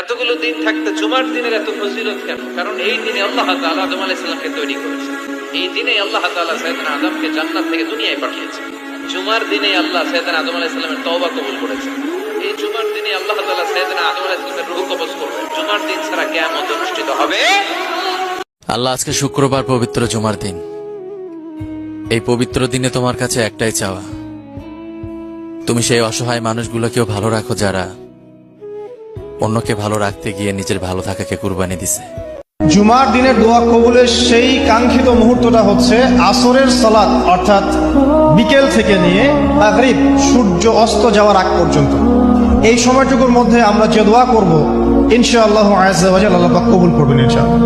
এতগুলো দিন থাকতে জুমার দিনের এত ফজিলত কেন? কারণ এই দিনে আল্লাহ তাআলা আদম আলাইহিস সালামকে তৈরি করেছেন। এই দিনে আল্লাহ তাআলা সাইয়েদনা আদমকে জান্নাত থেকে দুনিয়ায় পাঠিয়েছেন। জুমার দিনে আল্লাহ সাইয়েদনা আদম আলাইহিস সালামের তওবা কবুল করেছেন। এই জুমার দিনে আল্লাহ তাআলা সাইয়েদনা আদম আলাইহিস সালামের রূহ কবজ করবেন। জুমার দিন ছাড়া কিয়ামত অনুষ্ঠিত হবে। আল্লাহ, আজকে শুক্রবার, পবিত্র জুমার দিন। এই পবিত্র দিনে তোমার কাছে একটাই চাওয়া, তুমি সেই অসহায় মানুষগুলোকেও ভালো রাখো যারা অন্যকে ভালো রাখতে গিয়ে নিজের ভালো থাকাকে কুরবানি দিছে। জুমার দিনের দোয়া কবুলের সেই কাঙ্ক্ষিত মুহূর্তটা হচ্ছে আসরের সালাত, অর্থাৎ বিকেল থেকে নিয়ে মাগরিব সূর্য অস্ত যাওয়ার আগ পর্যন্ত। এই সময়টুকুর মধ্যে আমরা যে দোয়া করব ইনশাআল্লাহ আজ্জা ওয়া জাল্লা আল্লাহ পাক কবুল করবেন ইনশাআল্লাহ।